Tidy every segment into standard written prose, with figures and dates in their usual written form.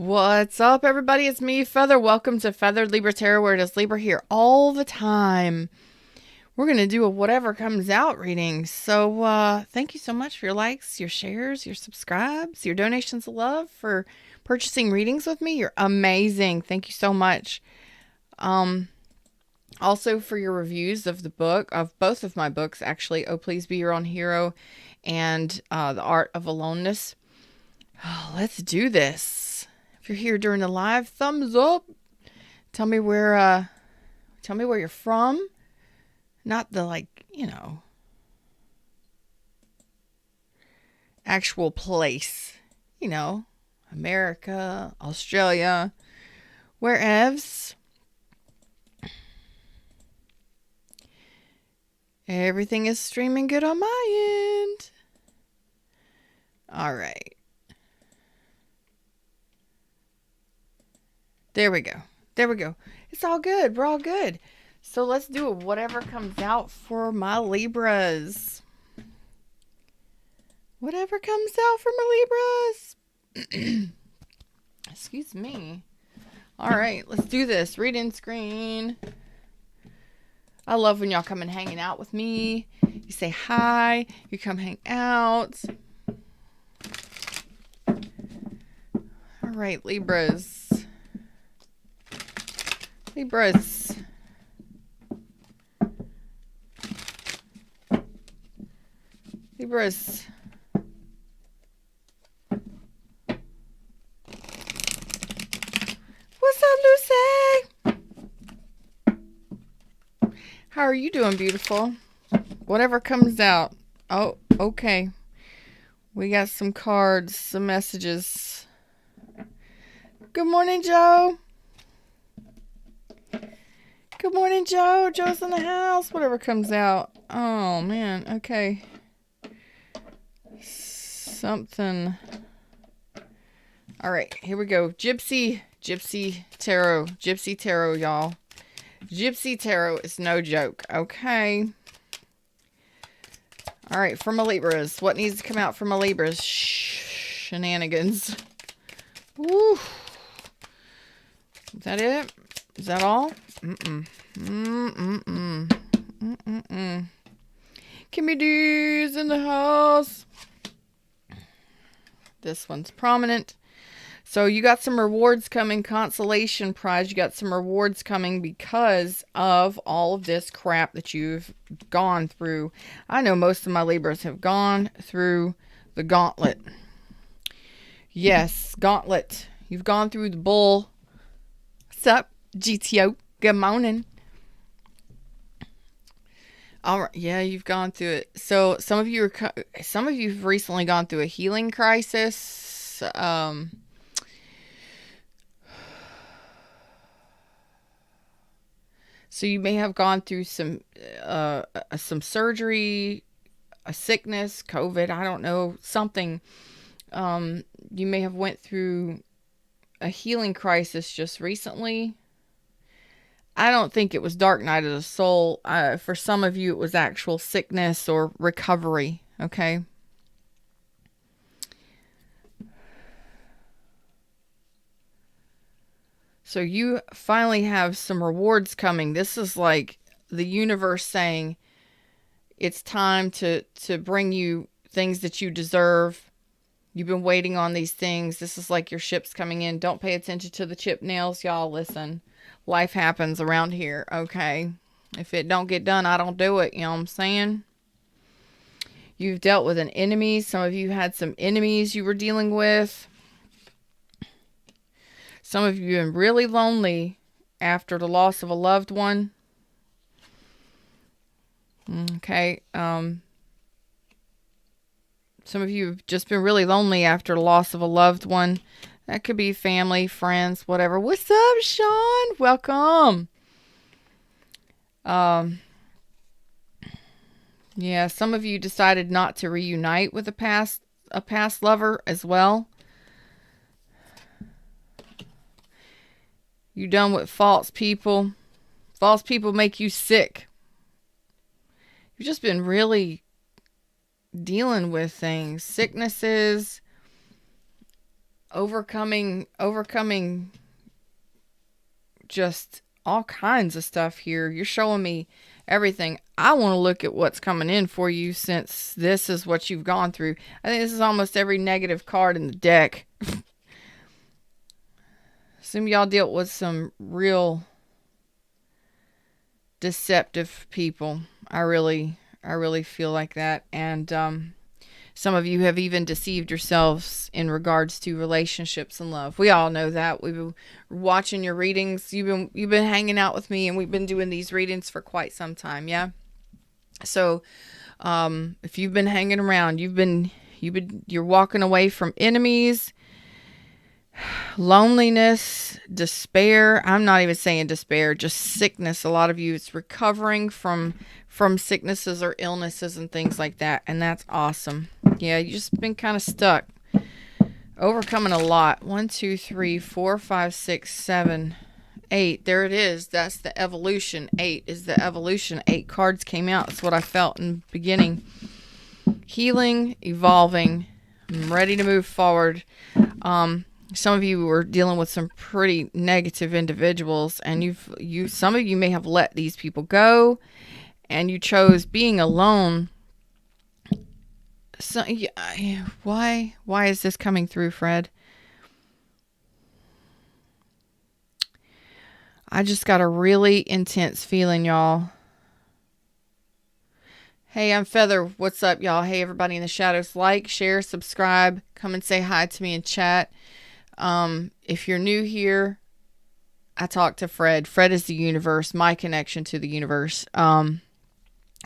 What's up, everybody? It's me, Feather. Welcome to Feathered Libra Tarot, where it is Libra here all the time. We're going to do a whatever comes out reading. So, thank you so much for your likes, your shares, your subscribes, your donations of love, for purchasing readings with me. You're amazing. Thank you so much. Also for your reviews of the book, of both of my books, actually. Oh, Please Be Your Own Hero and The Art of Aloneness. Oh, let's do this. If you're here during the live, thumbs up. Tell me where you're from. Not the, actual place. America, Australia, wherevs. Everything is streaming good on my end. All right. There we go. It's all good. We're all good. So let's do it. Whatever comes out for my Libras. Whatever comes out for my Libras. Excuse me. All right, let's do this. Reading screen. I love when y'all come and hanging out with me. You say hi. You come hang out. All right, Libras. Libras. Libras. What's up, Lucy? How are you doing, beautiful? Whatever comes out. Oh, okay. We got some cards, some messages. Good morning, Joe. Good morning, Joe. Joe's in the house. Whatever comes out. Oh, man. Okay. Something. All right. Here we go. Gypsy Tarot. Gypsy Tarot, y'all. Gypsy Tarot is no joke. Okay. All right. For my Libras. What needs to come out for my Libras? Shenanigans. Woo. Is that it? Is that all? Kimmy D's in the house. This one's prominent. So you got some rewards coming. Consolation prize. You got some rewards coming because of all of this crap that you've gone through. I know most of my Libras have gone through the gauntlet. Yes, gauntlet. You've gone through the bull. What's up, GTO? Good morning. All right, yeah, you've gone through it. So some of you've recently gone through a healing crisis. So you may have gone through some surgery, a sickness, COVID. I don't know, something. You may have went through a healing crisis just recently. I don't think it was dark night of the soul. For some of you, it was actual sickness or recovery. Okay. So you finally have some rewards coming. This is like the universe saying it's time to bring you things that you deserve. You've been waiting on these things. This is like your ship's coming in. Don't pay attention to the chip nails, y'all. Listen. Life happens around here, okay? If it don't get done, I don't do it, you know what I'm saying? You've dealt with an enemy. Some of you had some enemies you were dealing with. Some of you have been really lonely after the loss of a loved one. Okay. Some of you have just been really lonely after the loss of a loved one. That could be family, friends, whatever. What's up, Sean? Welcome. Yeah, some of you decided not to reunite with a past lover as well. You're done with false people. False people make you sick. You've just been really dealing with things. Sicknesses. overcoming just all kinds of stuff here. You're showing me everything. I want to look at what's coming in for you, since this is what you've gone through. I think this is almost every negative card in the deck. Some of y'all dealt with some real deceptive people. I really feel like that. And some of you have even deceived yourselves in regards to relationships and love. We all know that. We've been watching your readings. You've been hanging out with me, and we've been doing these readings for quite some time. Yeah. So, if you've been hanging around, you're walking away from enemies, loneliness, despair. I'm not even saying despair, just sickness. A lot of you, it's recovering from sicknesses or illnesses and things like that. And that's awesome. Yeah, you just been kind of stuck. Overcoming a lot. 1, 2, 3, 4, 5, 6, 7, 8. There it is. That's the evolution. 8 is the evolution. 8 cards came out. That's what I felt in the beginning. Healing, evolving. I'm ready to move forward. Some of you were dealing with some pretty negative individuals, and some of you may have let these people go, and you chose being alone. So, why is this coming through, Fred? I just got a really intense feeling, y'all. Hey, I'm Feather. What's up, y'all? Hey, everybody in the shadows. Like, share, subscribe. Come and say hi to me in chat. If you're new here, I talk to Fred. Fred is the universe, my connection to the universe.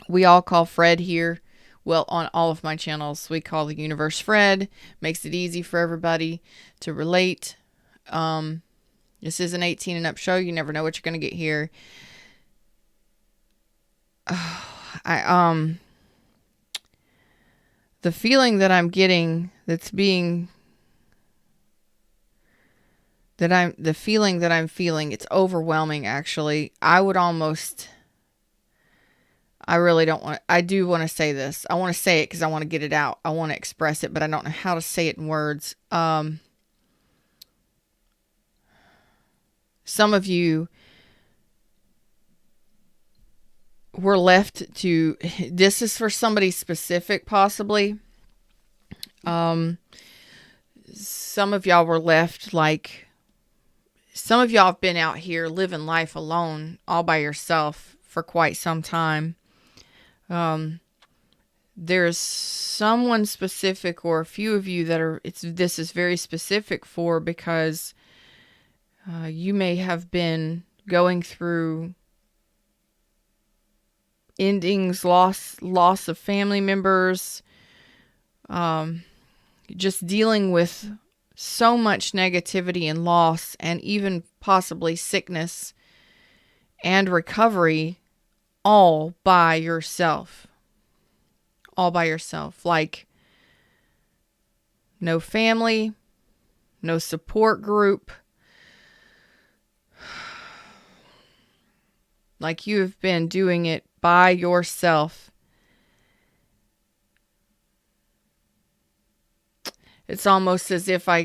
We all call Fred here. Well, on all of my channels, we call the universe Fred. Makes it easy for everybody to relate. This is an 18 and up show. You never know what you're going to get here. The feeling that I'm getting, the feeling that I'm feeling, it's overwhelming, actually. I do want to say this. I want to say it because I want to get it out. I want to express it, but I don't know how to say it in words. Some of you were left to, this is for somebody specific, possibly. Some of y'all were left some of y'all have been out here living life alone, all by yourself for quite some time. There's someone specific, or a few of you that this is very specific for, because you may have been going through endings, loss of family members, just dealing with so much negativity and loss, and even possibly sickness and recovery, all by yourself. All by yourself. Like, no family, no support group. Like, you have been doing it by yourself. It's almost as if I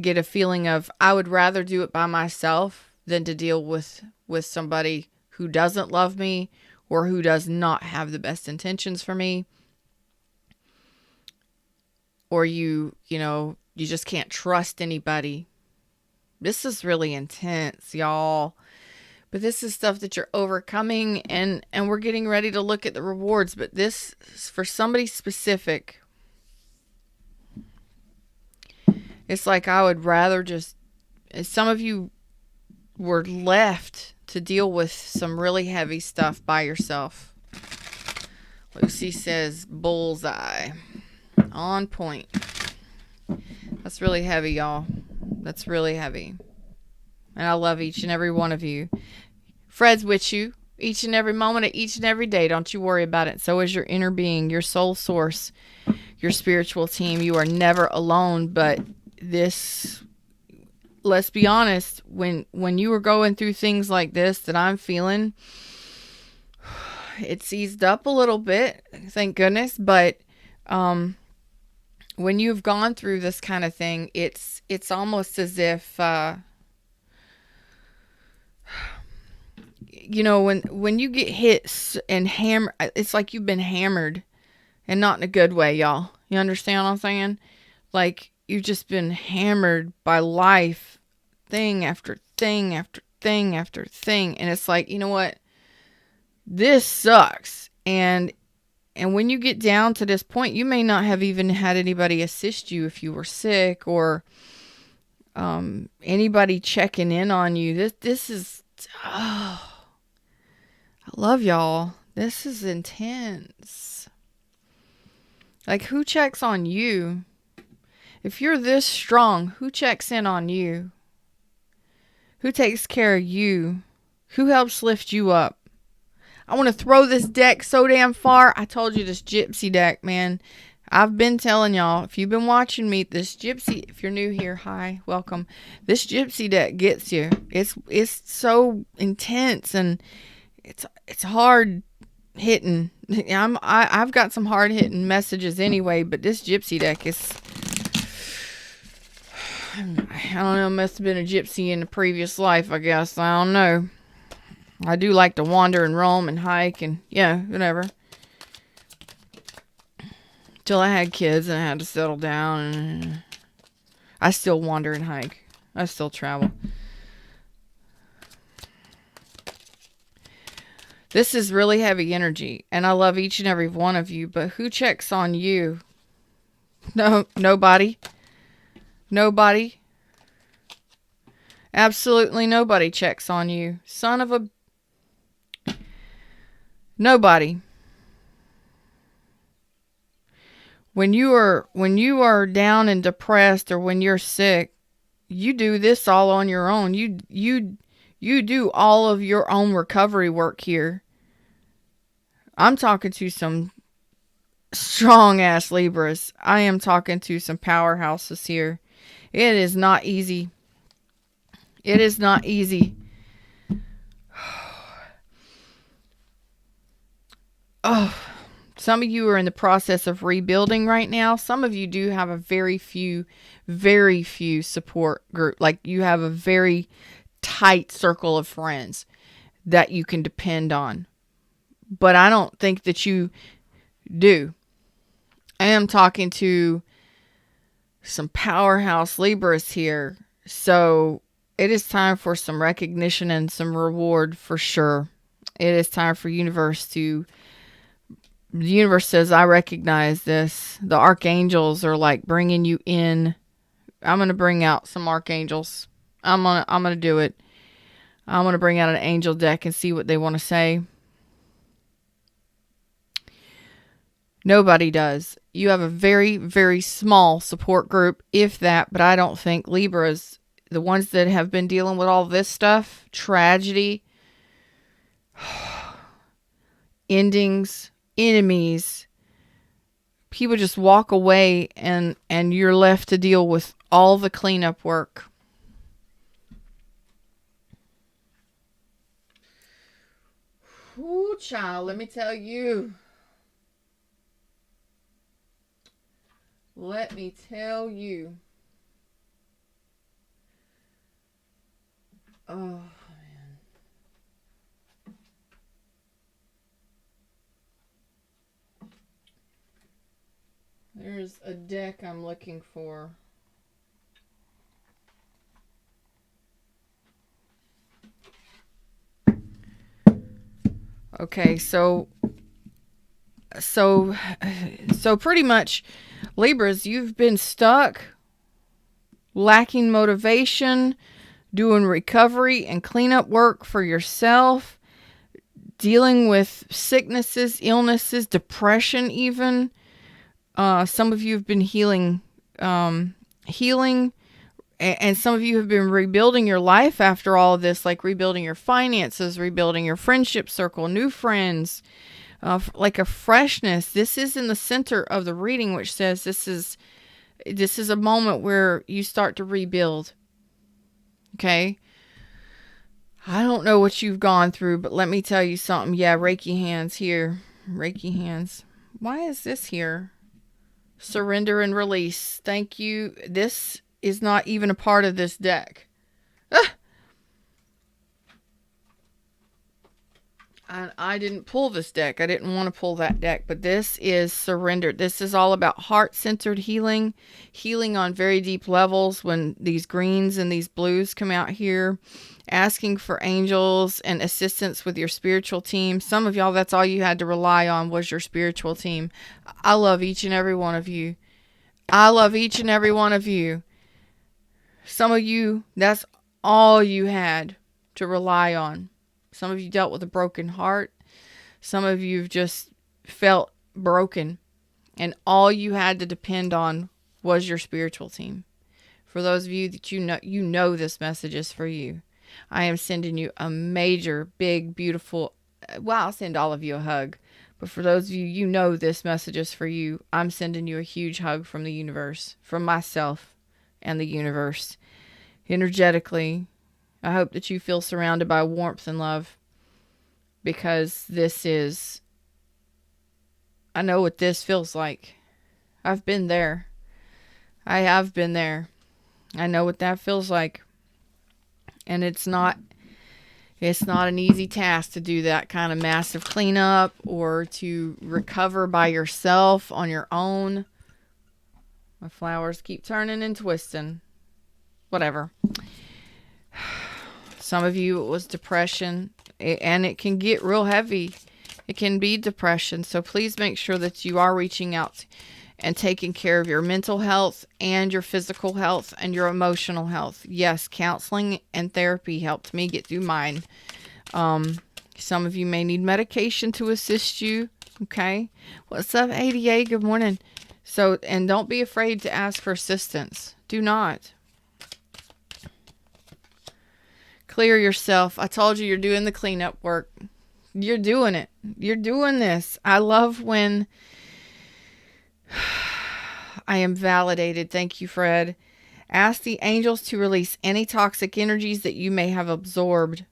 get a feeling of, I would rather do it by myself than to deal with somebody who doesn't love me, or who does not have the best intentions for me. Or you just can't trust anybody. This is really intense, y'all. But this is stuff that you're overcoming, and we're getting ready to look at the rewards. But this is for somebody specific. It's like, I would rather just, some of you were left to deal with some really heavy stuff by yourself. Lucy says, bullseye. On point. That's really heavy, y'all. That's really heavy. And I love each and every one of you. Fred's with you each and every moment of each and every day. Don't you worry about it. So is your inner being, your soul source, your spiritual team. You are never alone. But this, let's be honest, when you were going through things like this that I'm feeling, it's eased up a little bit, thank goodness. But when you've gone through this kind of thing, it's almost as if when you get hit and hammer, it's like you've been hammered, and not in a good way, y'all. You understand what I'm saying? Like you've just been hammered by life, thing after thing after thing after thing, and it's like, you know what? This sucks. And when you get down to this point, you may not have even had anybody assist you if you were sick, or anybody checking in on you. This is, oh, I love y'all. This is intense. Like, who checks on you? If you're this strong, who checks in on you? Who takes care of you? Who helps lift you up? I want to throw this deck so damn far. I told you, this gypsy deck, man. I've been telling y'all, if you've been watching me, this gypsy, if you're new here, hi, welcome. This gypsy deck gets you. It's so intense, and it's hard hitting. I've got some hard hitting messages anyway, but this gypsy deck is, I don't know, must have been a gypsy in a previous life, I guess. I don't know. I do like to wander and roam and hike and, yeah, whatever. Till I had kids and I had to settle down, and I still wander and hike. I still travel. This is really heavy energy, and I love each and every one of you, but who checks on you? No, nobody. Nobody. Absolutely nobody checks on you. Son of a... Nobody. When you are down and depressed, or when you're sick, you do this all on your own. You do all of your own recovery work here. I'm talking to some strong ass Libras. I am talking to some powerhouses here. It is not easy. It is not easy. Oh, some of you are in the process of rebuilding right now. Some of you do have a very few support group. Like, you have a very tight circle of friends that you can depend on. But I don't think that you do. I am talking to some powerhouse Libras here. So it is time for some recognition and some reward for sure. It is time for the universe says, I recognize this. The archangels are like bringing you in. I'm going to bring out some archangels. I'm going to do it. I'm going to bring out an angel deck and see what they want to say. Nobody does. You have a very, very small support group, if that, but I don't think Libras, the ones that have been dealing with all this stuff, tragedy, endings, enemies, people just walk away, and you're left to deal with all the cleanup work. Ooh, child, let me tell you. Let me tell you. Oh, man. There's a deck I'm looking for. Okay, so pretty much, Libras, you've been stuck, lacking motivation, doing recovery and cleanup work for yourself, dealing with sicknesses, illnesses, depression even. Some of you have been healing, and some of you have been rebuilding your life after all of this, like rebuilding your finances, rebuilding your friendship circle, new friends, like a freshness. This is in the center of the reading, which says this is a moment where you start to rebuild. Okay? I don't know what you've gone through, but let me tell you something. Yeah, Reiki hands here. Reiki hands. Why is this here? Surrender and release. Thank you. This is not even a part of this deck. I didn't pull this deck. I didn't want to pull that deck, but this is surrender. This is all about heart-centered healing, healing on very deep levels when these greens and these blues come out here, asking for angels and assistance with your spiritual team. Some of y'all, that's all you had to rely on was your spiritual team. I love each and every one of you. I love each and every one of you. Some of you, that's all you had to rely on. Some of you dealt with a broken heart. Some of you just felt broken. And all you had to depend on was your spiritual team. For those of you that you know this message is for you. I am sending you a major, big, beautiful, well, I'll send all of you a hug. But for those of you, you know this message is for you. I'm sending you a huge hug from the universe, from myself and the universe. Energetically, I hope that you feel surrounded by warmth and love, because this is, I know what this feels like. I've been there. I have been there. I know what that feels like. And it's not an easy task to do that kind of massive cleanup or to recover by yourself on your own. My flowers keep turning and twisting. Whatever. Some of you, it was depression, and it can get real heavy. It can be depression. So please make sure that you are reaching out and taking care of your mental health and your physical health and your emotional health. Yes, counseling and therapy helped me get through mine. Some of you may need medication to assist you. Okay. What's up, ADA? Good morning. So, and don't be afraid to ask for assistance. Do not. Clear yourself. I told you, you're doing the cleanup work. You're doing it. You're doing this. I love when I am validated. Thank you, Fred. Ask the angels to release any toxic energies that you may have absorbed.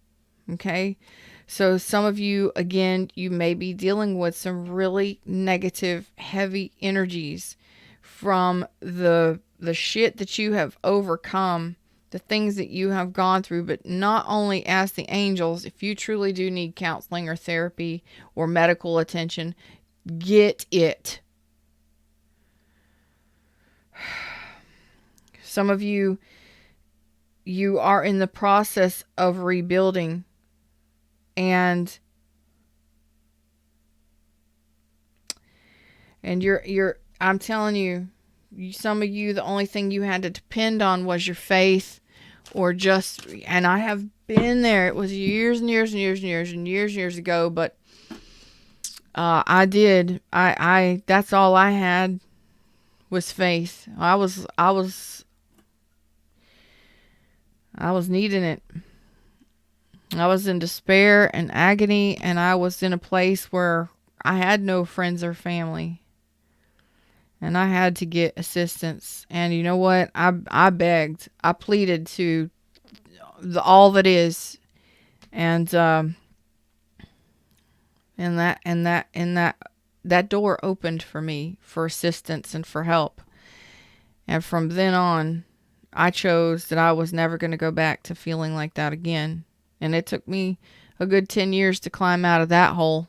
Okay? So some of you, again, you may be dealing with some really negative, heavy energies from the shit that you have overcome, the things that you have gone through. But not only ask the angels, if you truly do need counseling or therapy or medical attention, get it. Some of you, you are in the process of rebuilding, and I'm telling you, some of you, the only thing you had to depend on was your faith, or just, and I have been there. It was years and years and years and years and years ago, but I that's all I had was faith. I was needing it. I was in despair and agony, and I was in a place where I had no friends or family. And I had to get assistance. And you know what? I begged. I pleaded to all that is. And that door opened for me for assistance and for help. And from then on, I chose that I was never going to go back to feeling like that again. And it took me a good 10 years to climb out of that hole.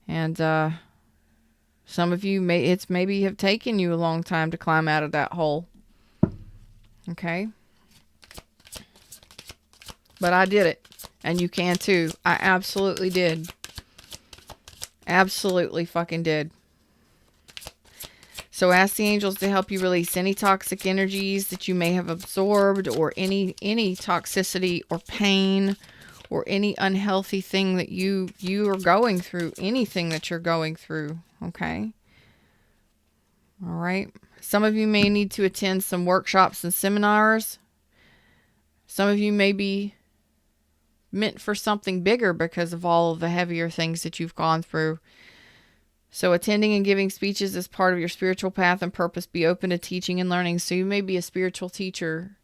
And some of you, maybe have taken you a long time to climb out of that hole. Okay? But I did it. And you can too. I absolutely did. Absolutely fucking did. So ask the angels to help you release any toxic energies that you may have absorbed, or any toxicity or pain or any unhealthy thing that you are going through, anything that you're going through. Okay? All right. Some of you may need to attend some workshops and seminars. Some of you may be meant for something bigger because of all of the heavier things that you've gone through. So attending and giving speeches is part of your spiritual path and purpose. Be open to teaching and learning. So you may be a spiritual teacher.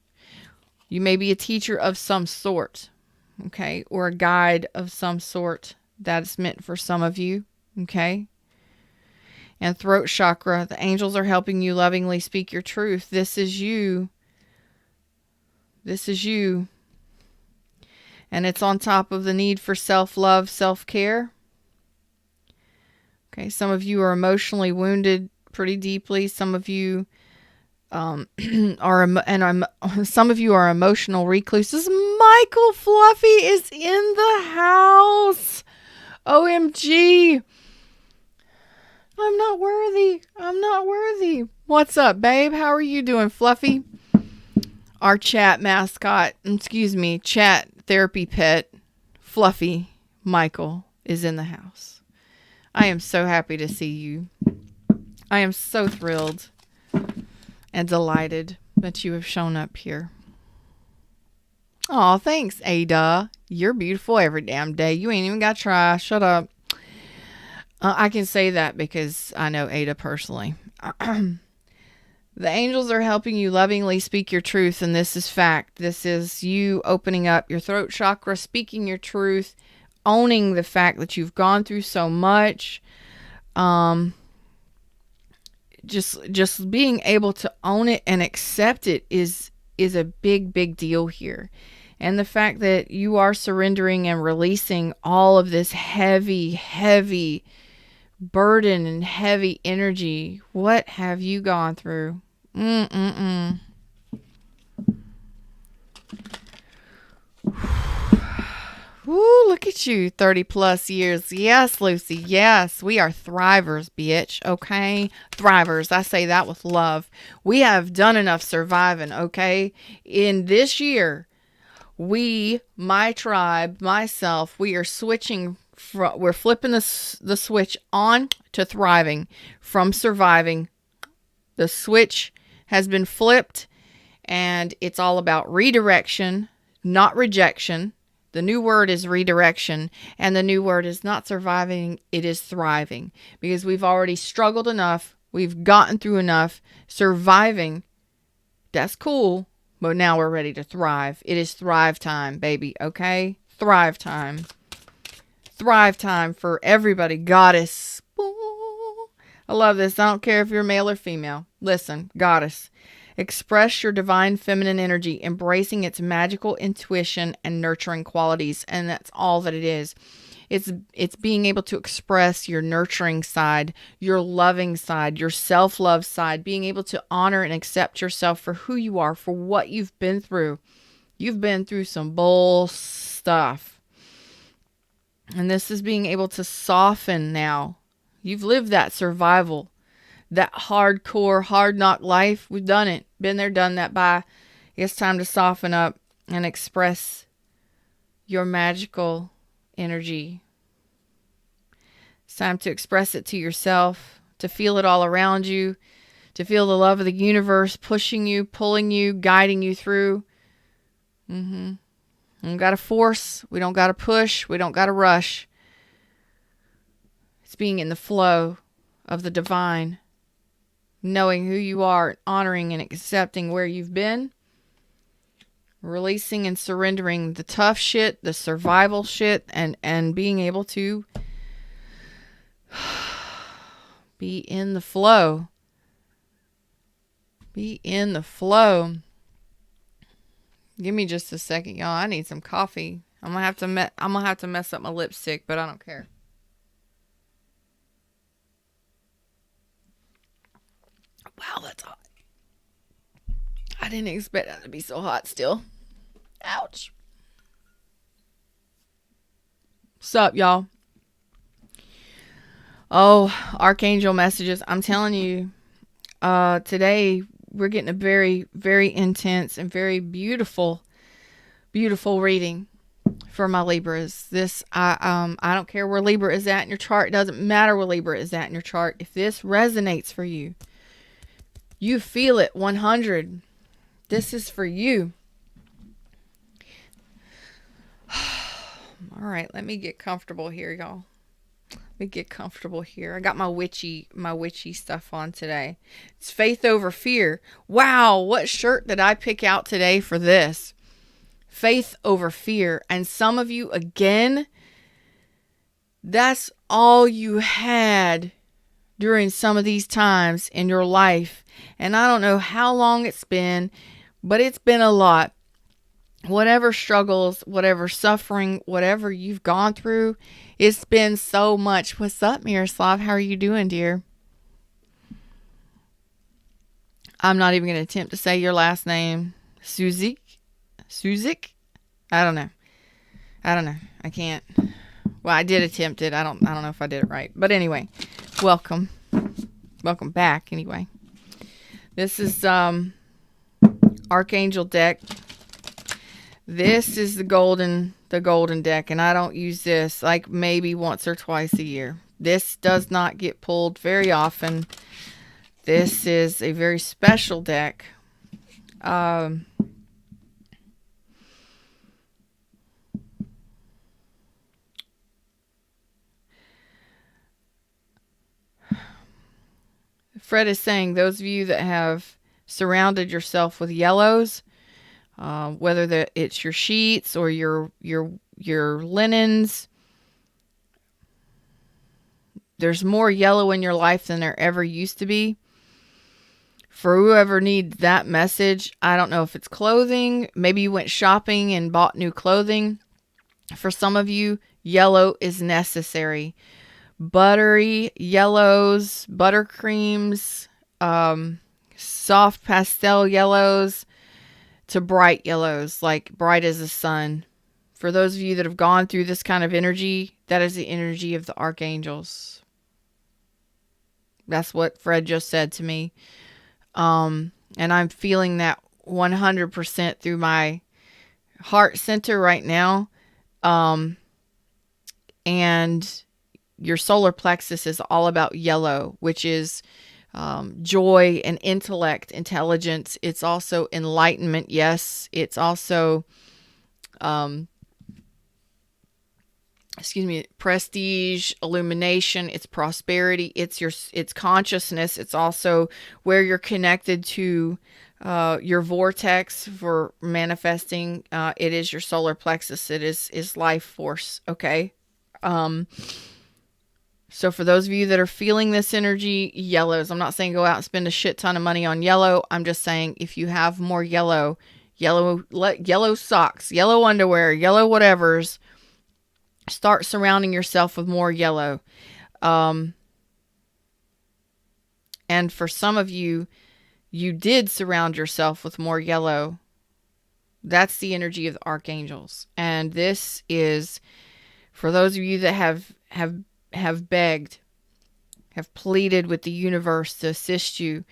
You may be a teacher of some sort, okay? Or a guide of some sort. That's meant for some of you, okay? and throat chakra. The angels are helping you lovingly speak your truth. This is you. This is you. And it's on top of the need for self-love, self-care. Okay, some of you are emotionally wounded pretty deeply. Some of you some of you are emotional recluses. Michael Fluffy is in the house. OMG. I'm not worthy. I'm not worthy. What's up, babe? How are you doing, Fluffy? Our chat therapy pet, Fluffy Michael, is in the house. I am so happy to see you. I am so thrilled and delighted that you have shown up here. Oh, thanks, Ada. You're beautiful every damn day. You ain't even got to try. Shut up. I can say that because I know Ada personally. The angels are helping you lovingly speak your truth, and this is fact. This is you opening up your throat chakra, speaking your truth, owning the fact that you've gone through so much. Just being able to own it and accept it is a big deal here. And the fact that you are surrendering and releasing all of this heavy burden and heavy energy. What have you gone through? Woo, look at you, 30 plus years. Yes, Lucy, yes. We are thrivers, bitch, okay? Thrivers, I say that with love. We have done enough surviving, okay? In this year, my tribe, myself, we are switching, we're flipping the switch on to thriving from surviving. The switch has been flipped, and it's all about redirection, not rejection. The new word is redirection, and the new word is not surviving, it is thriving. Because we've already struggled enough, we've gotten through enough. Surviving, that's cool, but now we're ready to thrive. It is thrive time, baby, okay? Thrive time. Thrive time for everybody. Goddess. I love this. I don't care if you're male or female. Listen, goddess. Express your divine feminine energy, embracing its magical intuition and nurturing qualities. And that's all that it is. It's being able to express your nurturing side, your loving side, your self-love side, being able to honor and accept yourself for who you are, for what you've been through. You've been through some bull stuff. And this is being able to soften now. You've lived that survival. That hardcore, hard knock life, we've done it. Been there, done that. Bye. It's time to soften up and express your magical energy. It's time to express it to yourself, to feel it all around you, to feel the love of the universe pushing you, pulling you, guiding you through. We don't got to force. We don't got to push. We don't got to rush. It's being in the flow of the divine. Knowing who you are, honoring and accepting where you've been, releasing and surrendering the tough shit, the survival shit, and being able to be in the flow. Be in the flow. Give me just a second, y'all. I need some coffee. I'm gonna have to mess up my lipstick, but I don't care. Wow, that's hot. I didn't expect that to be so hot still. Ouch. What's up, y'all? Oh, Archangel messages. I'm telling you, today we're getting a very, very intense and very beautiful reading for my Libras. I don't care where Libra is at in your chart. It doesn't matter where Libra is at in your chart. If this resonates for you, you feel it 100. This is for you. All right, let me get comfortable here, y'all. Let me get comfortable here. I got my witchy stuff on today. It's faith over fear. Wow, what shirt did I pick out today for this? Faith over fear. And some of you, again, that's all you had during some of these times in your life. And I don't know how long it's been, but it's been a lot. Whatever struggles, whatever suffering, whatever you've gone through, it's been so much. What's up, Miroslav? How are you doing, dear? I'm not even going to attempt to say your last name. Suzik? Suzik? I don't know. I can't. Well, I did attempt it. I don't know if I did it right. But anyway, welcome. Welcome back anyway. This is Archangel deck. This is the golden deck, and I don't use this like maybe once or twice a year. This does not get pulled very often. This is a very special deck. Fred is saying those of you that have surrounded yourself with yellows, whether it's your sheets or your linens, there's more yellow in your life than there ever used to be. For whoever needs that message, I don't know if it's clothing. Maybe you went shopping and bought new clothing. For some of you, yellow is necessary. Buttery yellows, buttercreams, soft pastel yellows to bright yellows, like bright as the sun. For those of you that have gone through this kind of energy, that is the energy of the archangels. That's what Fred just said to me. And I'm feeling that 100% through my heart center right now. And your solar plexus is all about yellow, which is joy and intellect, intelligence. It's also enlightenment. Yes. It's also, prestige, illumination. It's prosperity. It's consciousness. It's also where you're connected to your vortex for manifesting. It is your solar plexus. It is life force. Okay. So for those of you that are feeling this energy, yellows, I'm not saying go out and spend a shit ton of money on yellow. I'm just saying if you have more yellow socks, yellow underwear, yellow whatevers, start surrounding yourself with more yellow. And for some of you, you did surround yourself with more yellow. That's the energy of the archangels. And this is for those of you that have begged, have pleaded with the universe to assist you.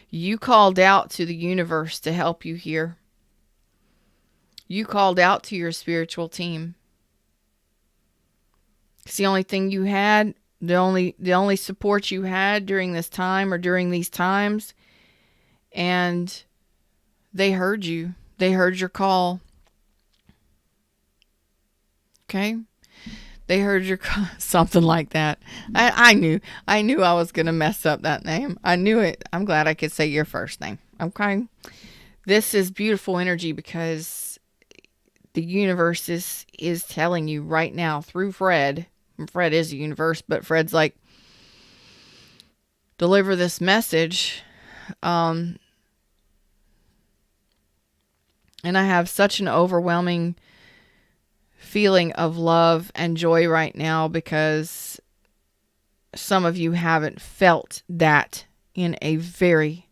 You called out to the universe to help you here. You called out to your spiritual team. It's the only thing you had, the only support you had during this time or during these times. And they heard you. They heard your call. Okay? They heard your something like that. I knew I was going to mess up that name. I knew it. I'm glad I could say your first name. Okay. This is beautiful energy because the universe is telling you right now through Fred. Fred is the universe, but Fred's like, deliver this message. And I have such an overwhelming feeling of love and joy right now because some of you haven't felt that in a very,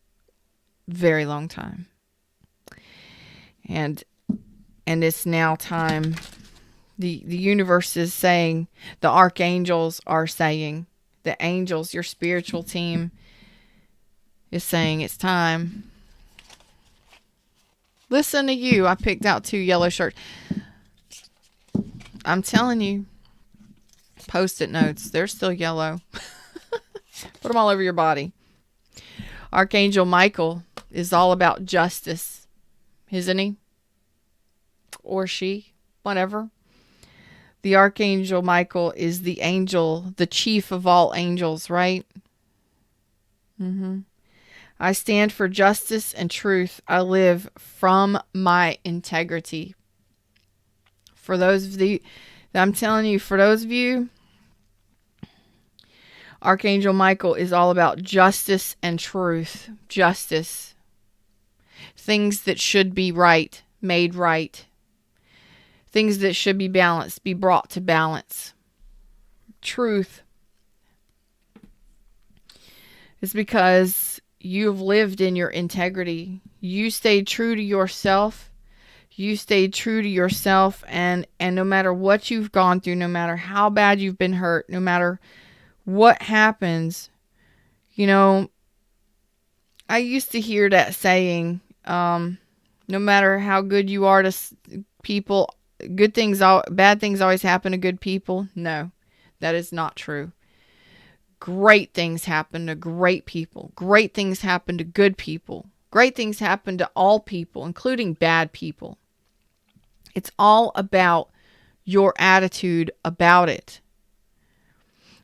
very long time. And it's now time. The universe is saying, the archangels are saying, the angels, your spiritual team is saying it's time. Listen to you. I picked out 2 yellow shirts. I'm telling you, Post-it notes, they're still yellow. Put them all over your body. Archangel Michael is all about justice, isn't he? Or she, whatever. The Archangel Michael is the angel, the chief of all angels, right? I stand for justice and truth. I live from my integrity. For those of I'm telling you, for those of you, Archangel Michael is all about justice and truth. Justice. Things that should be right, made right. Things that should be balanced, be brought to balance. Truth is because you've lived in your integrity. You stayed true to yourself. You stayed true to yourself, and no matter what you've gone through, no matter how bad you've been hurt, no matter what happens, I used to hear that saying, no matter how good you are to people, bad things always happen to good people. No, that is not true. Great things happen to great people. Great things happen to good people. Great things happen to all people, including bad people. It's all about your attitude about it.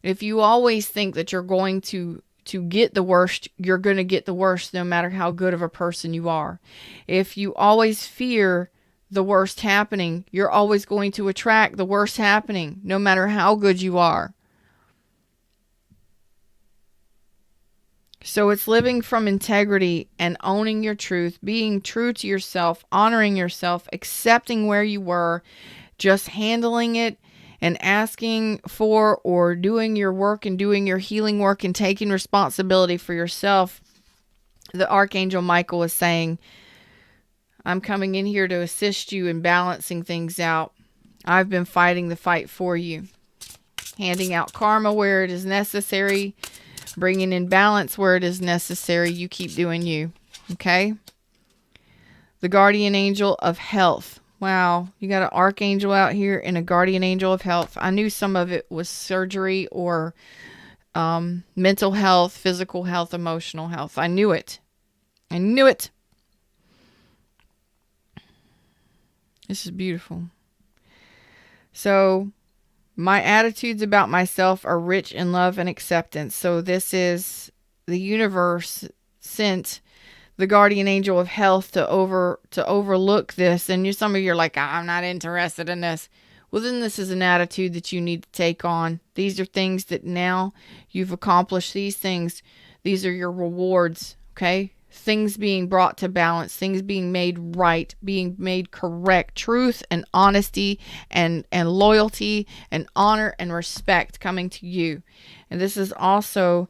If you always think that you're going to get the worst, you're going to get the worst no matter how good of a person you are. If you always fear the worst happening, you're always going to attract the worst happening no matter how good you are. So it's living from integrity and owning your truth, being true to yourself, honoring yourself, accepting where you were, just handling it and asking for or doing your work and doing your healing work and taking responsibility for yourself. The Archangel Michael is saying, I'm coming in here to assist you in balancing things out. I've been fighting the fight for you, handing out karma where it is necessary, bringing in balance where it is necessary. You keep doing you. Okay? The guardian angel of health. Wow. You got an archangel out here and a guardian angel of health. I knew some of it was surgery or mental health, physical health, emotional health. I knew it. I knew it. This is beautiful. So, my attitudes about myself are rich in love and acceptance. So this is the universe sent the guardian angel of health to overlook this. And some of you are like, I'm not interested in this. Well, then this is an attitude that you need to take on. These are things that now you've accomplished these things. These are your rewards, okay? Things being brought to balance, things being made right, being made correct, truth and honesty and loyalty and honor and respect coming to you. And this is also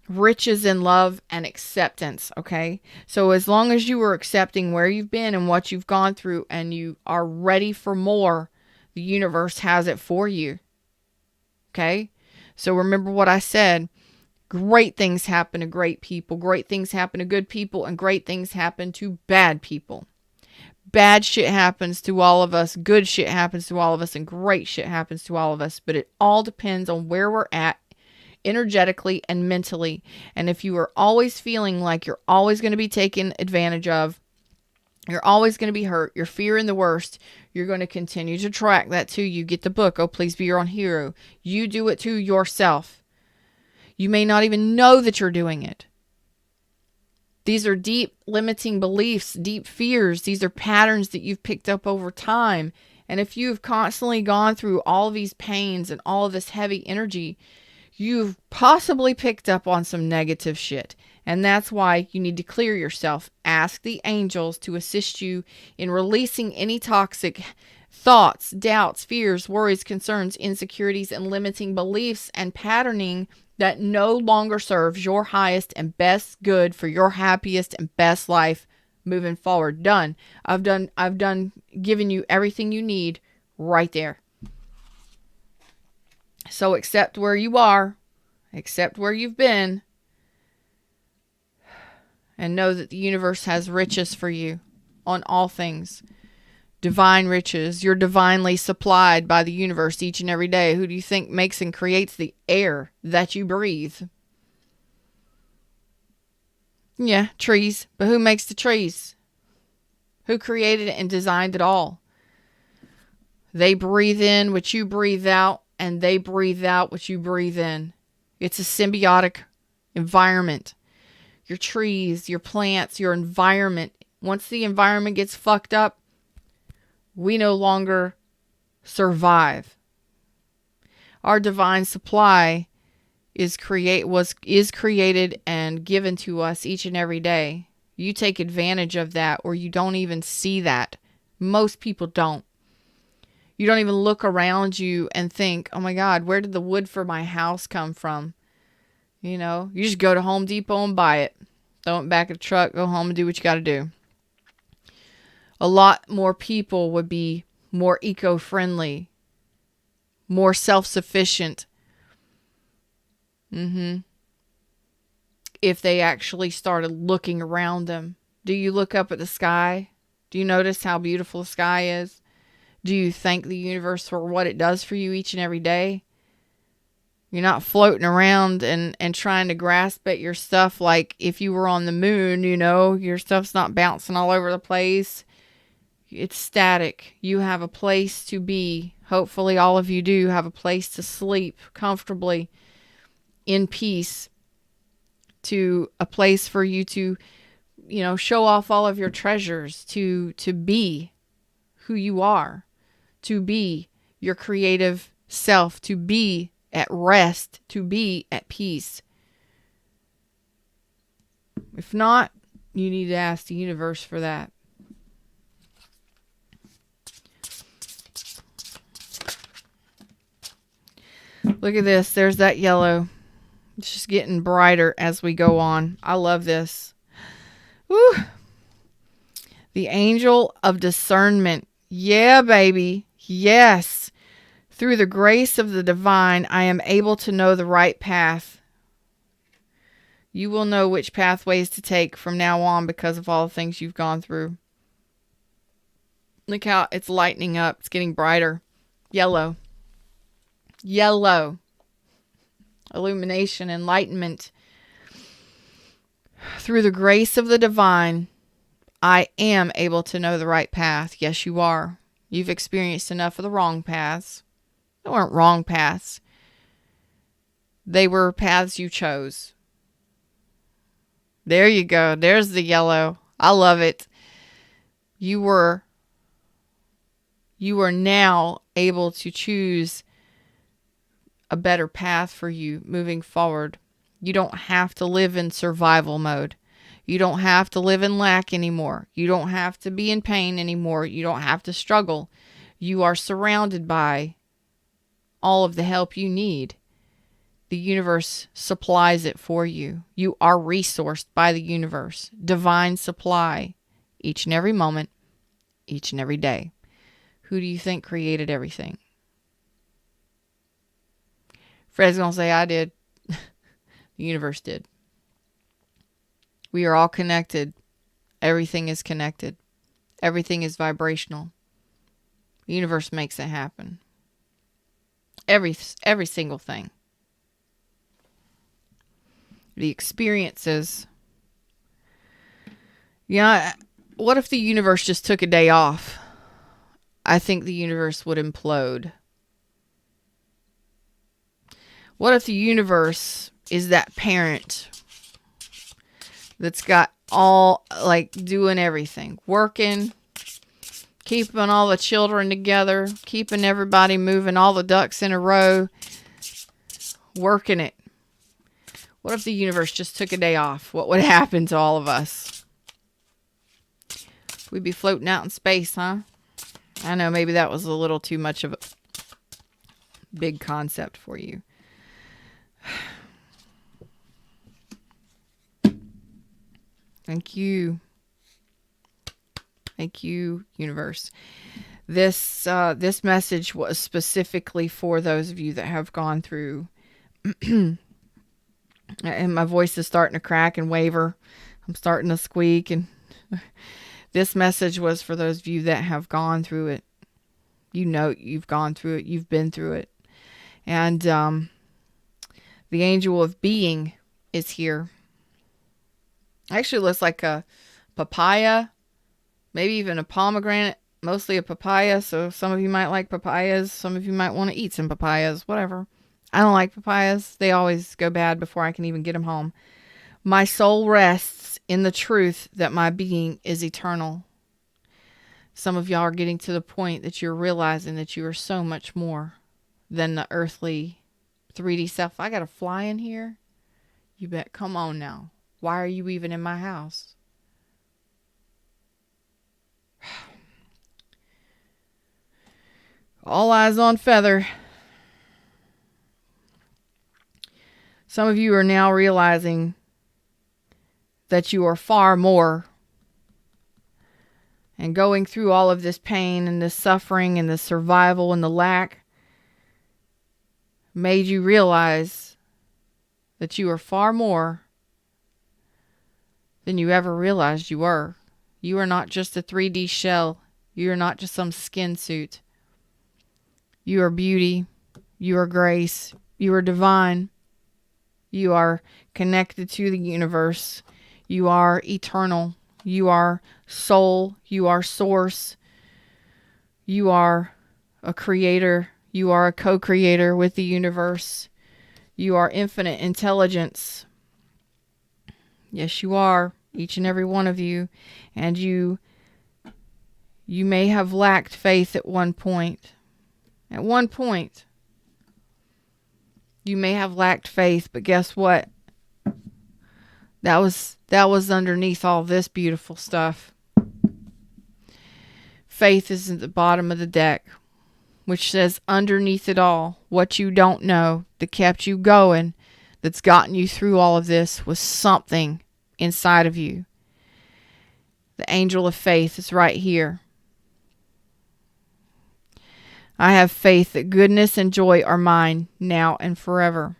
riches in love and acceptance, okay? So as long as you are accepting where you've been and what you've gone through and you are ready for more, the universe has it for you, okay? So remember what I said. Great things happen to great people. Great things happen to good people. And great things happen to bad people. Bad shit happens to all of us. Good shit happens to all of us. And great shit happens to all of us. But it all depends on where we're at energetically and mentally. And if you are always feeling like you're always going to be taken advantage of, you're always going to be hurt, you're fearing the worst, you're going to continue to track that to you. Get the book, Oh Please Be Your Own Hero. You do it to yourself. You may not even know that you're doing it. These are deep limiting beliefs, deep fears. These are patterns that you've picked up over time. And if you've constantly gone through all these pains and all of this heavy energy, you've possibly picked up on some negative shit. And that's why you need to clear yourself. Ask the angels to assist you in releasing any toxic thoughts, doubts, fears, worries, concerns, insecurities, and limiting beliefs and patterning that no longer serves your highest and best good for your happiest and best life moving forward. Done. I've done given you everything you need right there. So accept where you are, accept where you've been, and know that the universe has riches for you on all things. Divine riches. You're divinely supplied by the universe each and every day. Who do you think makes and creates the air that you breathe? Yeah, trees. But who makes the trees? Who created it and designed it all? They breathe in what you breathe out, and they breathe out what you breathe in. It's a symbiotic environment. Your trees, your plants, your environment. Once the environment gets fucked up, we no longer survive. Our divine supply is created and given to us each and every day. You take advantage of that, or you don't even see that. Most people don't. You don't even look around you and think, oh my God, where did the wood for my house come from? You know, you just go to Home Depot and buy it. Throw it back in the truck, go home and do what you got to do. A lot more people would be more eco-friendly, more self-sufficient. If they actually started looking around them. Do you look up at the sky? Do you notice how beautiful the sky is? Do you thank the universe for what it does for you each and every day? You're not floating around and trying to grasp at your stuff like if you were on the moon, you know, your stuff's not bouncing all over the place. It's static. You have a place to be. Hopefully all of you do have a place to sleep comfortably in peace, to a place for you to, you know, show off all of your treasures, to be who you are, to be your creative self, to be at rest, to be at peace. If not, you need to ask the universe for that. Look at this. There's that yellow. It's just getting brighter as we go on. I love this. Woo! The angel of discernment. Yeah, baby. Yes. Through the grace of the divine, I am able to know the right path. You will know which pathways to take from now on because of all the things you've gone through. Look how it's lightening up. It's getting brighter. Yellow. Yellow. Illumination, enlightenment. Through the grace of the divine, I am able to know the right path. Yes, you are. You've experienced enough of the wrong paths. They weren't wrong paths. They were paths you chose. There you go. There's the yellow. I love it. You were now able to choose a better path for you moving forward. You don't have to live in survival mode. You don't have to live in lack anymore. You don't have to be in pain anymore. You don't have to struggle. You are surrounded by all of the help you need. The universe supplies it for you. You are resourced by the universe. Divine supply each and every moment, each and every day. Who do you think created everything? Fred's going to say, I did. The universe did. We are all connected. Everything is connected. Everything is vibrational. The universe makes it happen. Every single thing. The experiences. Yeah, what if the universe just took a day off? I think the universe would implode. What if the universe is that parent that's got all, like, doing everything, working, keeping all the children together, keeping everybody moving, all the ducks in a row, working it? What if the universe just took a day off? What would happen to all of us? We'd be floating out in space, huh? I know maybe that was a little too much of a big concept for you. Thank you. Thank you, universe. This message was specifically for those of you that have gone through, and my voice is starting to crack and waver. I'm starting to squeak, and this message was for those of you that have gone through it. You know you've gone through it. You've been through it. And the angel of being is here. Actually looks like a papaya, maybe even a pomegranate, mostly a papaya. So some of you might like papayas. Some of you might want to eat some papayas, whatever. I don't like papayas. They always go bad before I can even get them home. My soul rests in the truth that my being is eternal. Some of y'all are getting to the point that you're realizing that you are so much more than the earthly 3D self. I got to fly in here? You bet. Come on now. Why are you even in my house? All eyes on Feather. Some of you are now realizing that you are far more. And going through all of this pain and this suffering and the survival and the lack made you realize that you are far more than you ever realized you were. You are not just a 3D shell. You are not just some skin suit. You are beauty. You are grace. You are divine. You are connected to the universe. You are eternal. You are soul. You are source. You are a creator. You are a co-creator with the universe. You are infinite intelligence. Yes, you are. Each and every one of you. And you may have lacked faith at one point. At one point, you may have lacked faith, but guess what? That was underneath all this beautiful stuff. Faith is at the bottom of the deck, which says underneath it all, what you don't know that kept you going, that's gotten you through all of this, was something inside of you. The angel of faith is right here. I have faith that goodness and joy are mine now and forever.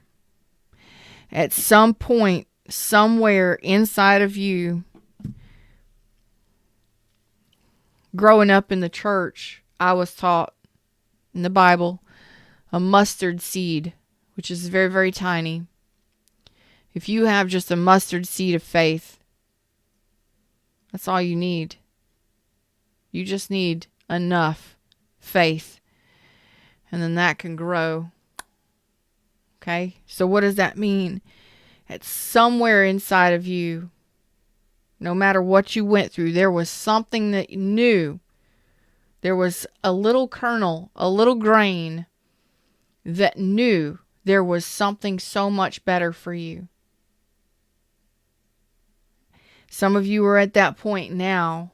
At some point, somewhere inside of you, growing up in the church, I was taught in the Bible a mustard seed, which is very, very tiny. If you have just a mustard seed of faith, that's all you need. You just need enough faith. And then that can grow. Okay? So what does that mean? It's somewhere inside of you, no matter what you went through, there was something that you knew. There was a little kernel, a little grain that knew there was something so much better for you. Some of you are at that point now.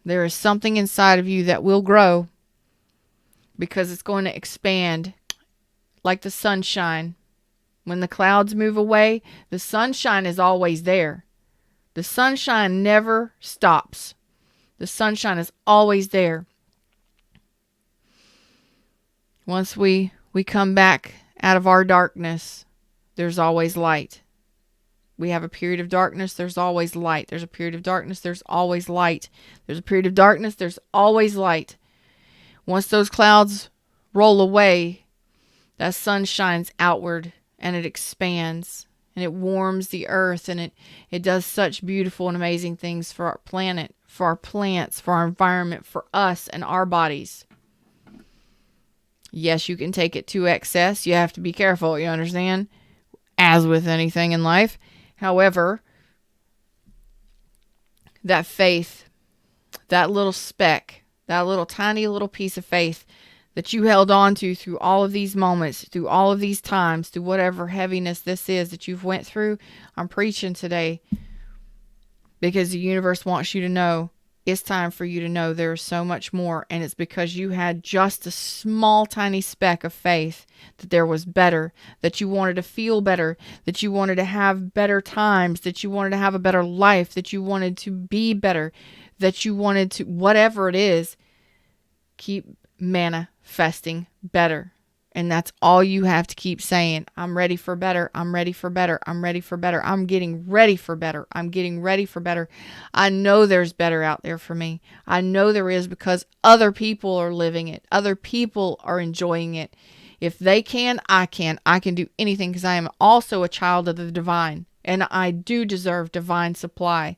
There is something inside of you that will grow because it's going to expand like the sunshine. When the clouds move away, the sunshine is always there. The sunshine never stops. The sunshine is always there. Once we come back out of our darkness, there's always light. We have a period of darkness, there's always light. There's a period of darkness, there's always light. There's a period of darkness, there's always light. Once those clouds roll away, that sun shines outward and it expands and it warms the earth and it does such beautiful and amazing things for our planet, for our plants, for our environment, for us and our bodies. Yes, you can take it to excess. You have to be careful, you understand? As with anything in life. However, that faith, that little speck, that little tiny little piece of faith that you held on to through all of these moments, through all of these times, through whatever heaviness this is that you've went through, I'm preaching today because the universe wants you to know it's time for you to know there's so much more. And it's because you had just a small, tiny speck of faith that there was better, that you wanted to feel better, that you wanted to have better times, that you wanted to have a better life, that you wanted to be better, that you wanted to, whatever it is, keep manifesting better. And that's all you have to keep saying. I'm ready for better. I'm ready for better. I'm ready for better. I'm getting ready for better. I'm getting ready for better. I know there's better out there for me. I know there is because other people are living it. Other people are enjoying it. If they can, I can. I can do anything because I am also a child of the divine. And I do deserve divine supply.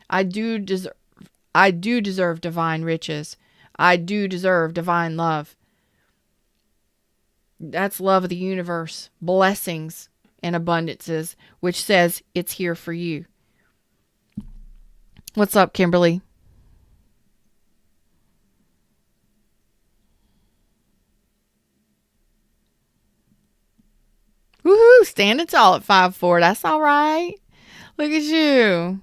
I do deserve divine riches. I do deserve divine love. That's love of the universe, blessings and abundances, which says it's here for you. What's up, Kimberly? Standing tall at 5'4". That's all right. Look at you.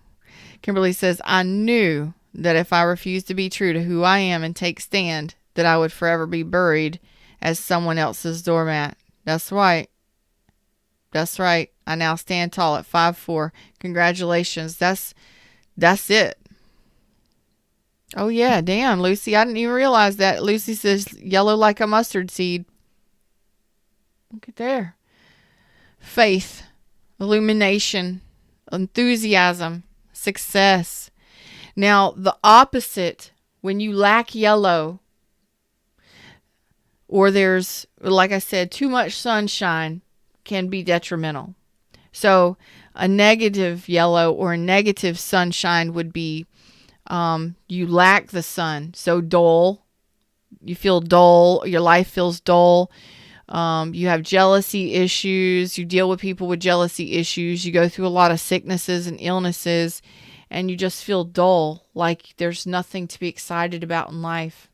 Kimberly says, I knew that if I refused to be true to who I am and take stand, that I would forever be buried as someone else's doormat. That's right. That's right. I now stand tall at 5'4". Congratulations. That's it. Oh, yeah. Damn, Lucy. I didn't even realize that. Lucy says, yellow like a mustard seed. Look at there. Faith, illumination, enthusiasm, success. Now, the opposite, when you lack yellow, or there's, like I said, too much sunshine, can be detrimental. So a negative yellow or a negative sunshine would be you lack the sun. So dull. You feel dull. Your life feels dull. You have jealousy issues. You deal with people with jealousy issues. You go through a lot of sicknesses and illnesses, and you just feel dull, like there's nothing to be excited about in life.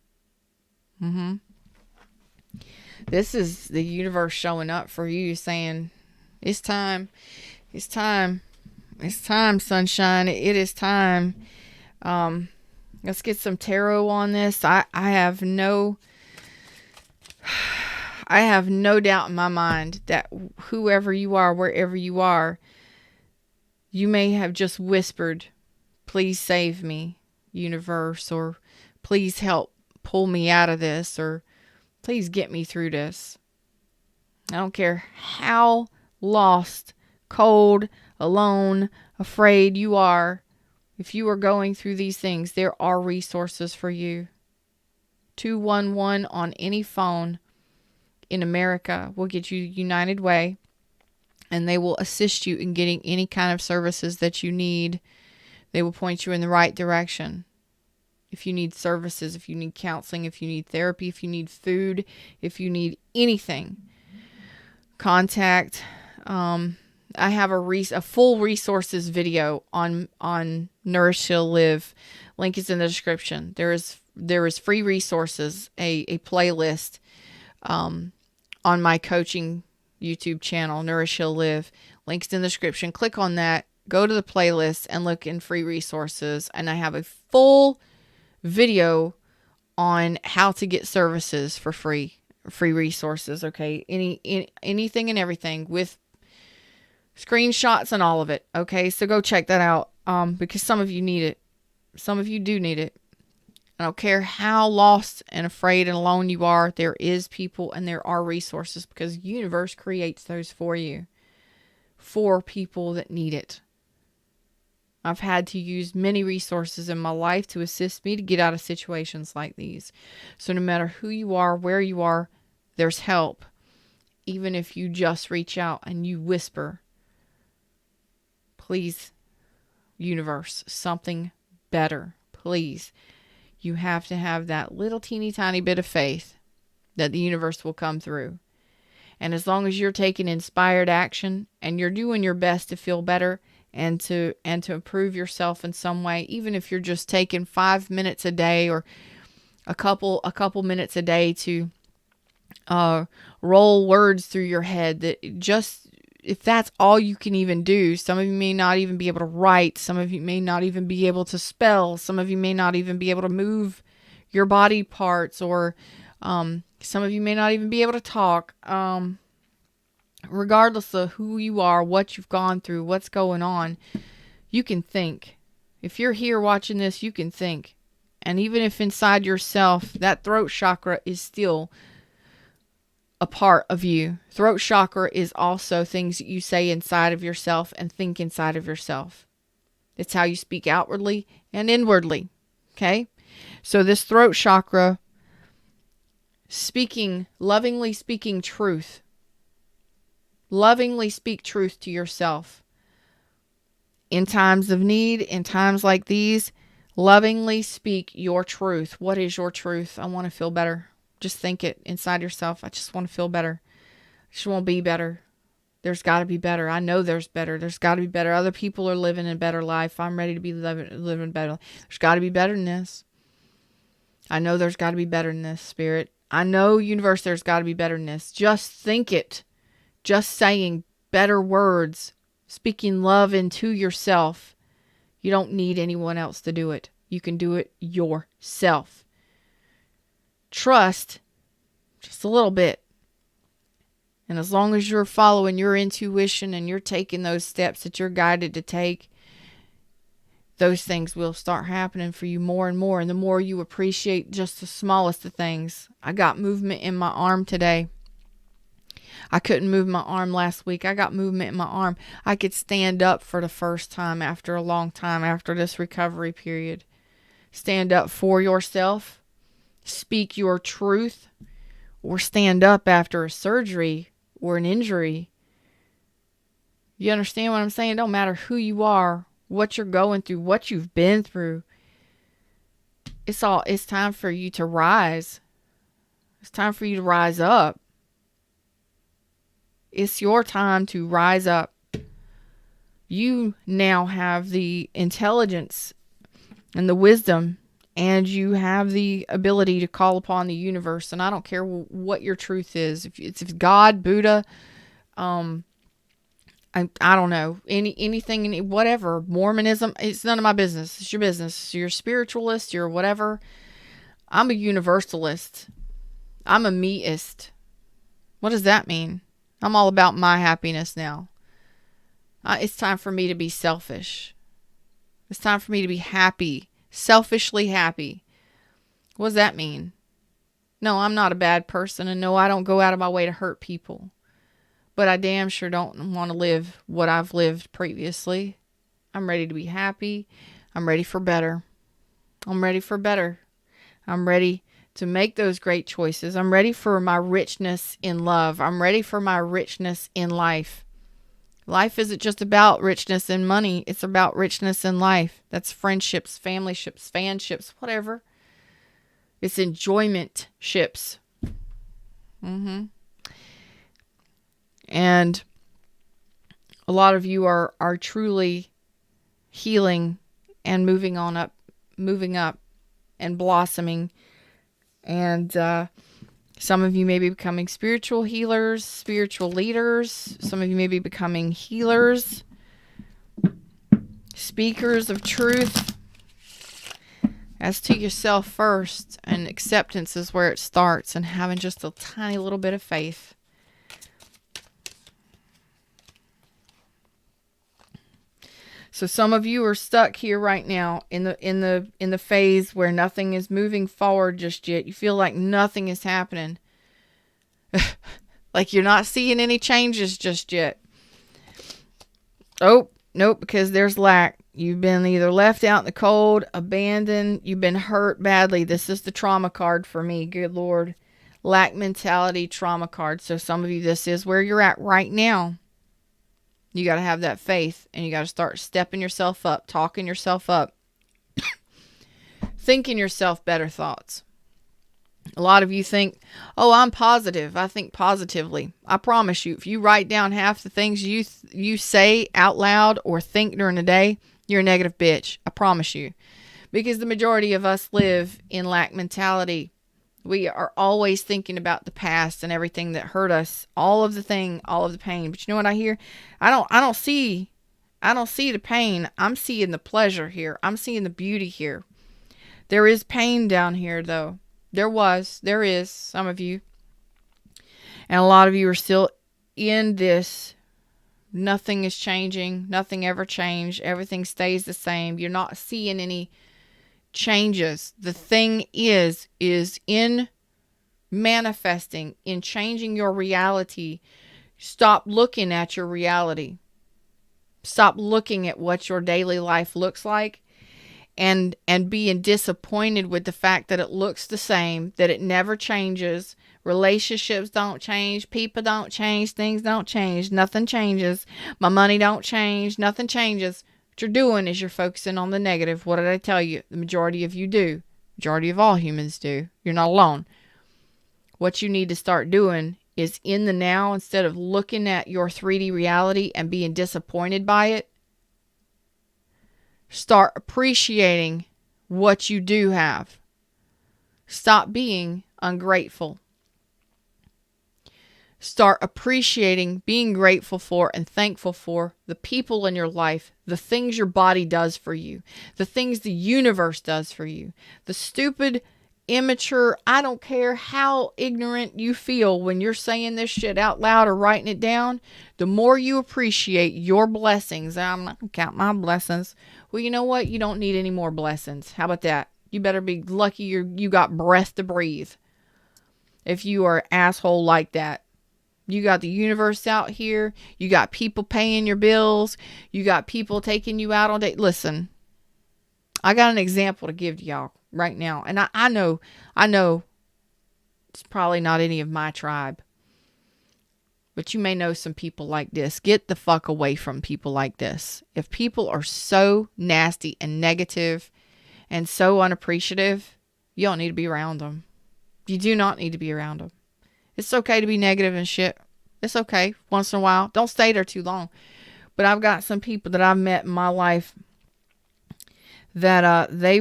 This is the universe showing up for you, saying, it's time. It's time. It's time, sunshine. It is time. Let's get some tarot on this. I have no doubt in my mind that whoever you are, wherever you are, you may have just whispered, please save me, universe, or please help pull me out of this, or please get me through this. I don't care how lost, cold, alone, afraid you are. If you are going through these things, there are resources for you. 211 on any phone in America will get you United Way, and they will assist you in getting any kind of services that you need. They will point you in the right direction. If you need services, if you need counseling, if you need therapy, if you need food, if you need anything, contact. I have a full resources video on Nourish, Live. Link is in the description. There is free resources, a playlist on my coaching YouTube channel, Nourish, Live. Link's in the description. Click on that. Go to the playlist and look in free resources. And I have a full video on how to get services for free resources. Okay. Anything and everything with screenshots and all of it. Okay. So go check that out. Because some of you need it. Some of you do need it. I don't care how lost and afraid and alone you are. There is people and there are resources, because the universe creates those for you, for people that need it. I've had to use many resources in my life to assist me to get out of situations like these. So no matter who you are, where you are, there's help. Even if you just reach out and you whisper, please, universe, something better, please. You have to have that little teeny tiny bit of faith that the universe will come through. And as long as you're taking inspired action and you're doing your best to feel better and to improve yourself in some way, even if you're just taking 5 minutes a day or a couple minutes a day to roll words through your head, that just, if that's all you can even do. Some of you may not even be able to write. Some of you may not even be able to spell. Some of you may not even be able to move your body parts, or some of you may not even be able to talk. Regardless of who you are, what you've gone through, what's going on, you can think. If you're here watching this, you can think. And even if inside yourself, that throat chakra is still a part of you. Throat chakra is also things that you say inside of yourself and think inside of yourself. It's how you speak outwardly and inwardly. Okay? So this throat chakra, lovingly speaking truth. Lovingly speak truth to yourself. In times of need, in times like these, lovingly speak your truth. What is your truth? I want to feel better. Just think it inside yourself. I just want to feel better. I just want to be better. There's got to be better. I know there's better. There's got to be better. Other people are living a better life. I'm ready to be living better. There's got to be better than this. I know there's got to be better than this, Spirit. I know, universe, there's got to be better than this. Just think it. Just saying better words, speaking love into yourself. You don't need anyone else to do it. You can do it yourself. Trust just a little bit. And as long as you're following your intuition and you're taking those steps that you're guided to take, those things will start happening for you more and more. And the more you appreciate just the smallest of things. I got movement in my arm today. I couldn't move my arm last week. I got movement in my arm. I could stand up for the first time after a long time after this recovery period. Stand up for yourself. Speak your truth. Or stand up after a surgery or an injury. You understand what I'm saying? It don't matter who you are, what you're going through, what you've been through. It's time for you to rise. It's time for you to rise up. It's your time to rise up. You now have the intelligence and the wisdom, and you have the ability to call upon the universe. And I don't care what your truth is. If it's God, Buddha, I don't know, anything, whatever, Mormonism, it's none of my business. It's your business. You're a spiritualist, you're whatever. I'm a universalist. I'm a meist. What does that mean? I'm all about my happiness now. It's time for me to be selfish. It's time for me to be happy, selfishly happy. What does that mean? No, I'm not a bad person, and no, I don't go out of my way to hurt people. But I damn sure don't want to live what I've lived previously. I'm ready to be happy. I'm ready for better. I'm ready for better. I'm ready to make those great choices. I'm ready for my richness in love. I'm ready for my richness in life. Life isn't just about richness in money. It's about richness in life. That's friendships, familyships, fanships, whatever. It's enjoyment ships. And a lot of you are truly healing and moving up and blossoming. And some of you may be becoming spiritual healers, spiritual leaders. Some of you may be becoming healers, speakers of truth. As to yourself first, and acceptance is where it starts, and having just a tiny little bit of faith. So some of you are stuck here right now in the phase where nothing is moving forward just yet. You feel like nothing is happening. Like you're not seeing any changes just yet. Oh, nope, because there's lack. You've been either left out in the cold, abandoned, you've been hurt badly. This is the trauma card for me. Good Lord. Lack mentality trauma card. So some of you, this is where you're at right now. You got to have that faith, and you got to start stepping yourself up, talking yourself up, thinking yourself better thoughts. A lot of you think, oh, I'm positive. I think positively. I promise you, if you write down half the things you say out loud or think during the day, you're a negative bitch. I promise you. Because the majority of us live in lack mentality. We are always thinking about the past and everything that hurt us, all of the pain. But you know what I hear? I don't see the pain. I'm seeing the pleasure here. I'm seeing the beauty here. There is pain down here, though. There is, some of you. And a lot of you are still in this. Nothing is changing. Nothing ever changed. Everything stays the same. You're not seeing any changes. The thing is in manifesting, in changing your reality. Stop looking at your reality. Stop looking at what your daily life looks like and being disappointed with the fact that it looks the same, that it never changes. Relationships don't change, people don't change, things don't change, nothing changes. My money don't change, nothing changes. What you're doing is you're focusing on the negative. What did I tell you? The majority of you do. Majority of all humans do. You're not alone. What you need to start doing is in the now, instead of looking at your 3D reality and being disappointed by it, start appreciating what you do have. Stop being ungrateful. Start appreciating, being grateful for, and thankful for the people in your life, the things your body does for you, the things the universe does for you, the stupid, immature, I don't care how ignorant you feel when you're saying this shit out loud or writing it down, the more you appreciate your blessings. I'm not going to count my blessings. Well, you know what? You don't need any more blessings. How about that? You better be lucky you got breath to breathe. If you are an asshole like that. You got the universe out here. You got people paying your bills. You got people taking you out on date. Listen, I got an example to give to y'all right now. And I know it's probably not any of my tribe. But you may know some people like this. Get the fuck away from people like this. If people are so nasty and negative and so unappreciative, you don't need to be around them. You do not need to be around them. It's okay to be negative and shit. It's okay once in a while. Don't stay there too long. But I've got some people that I've met in my life that they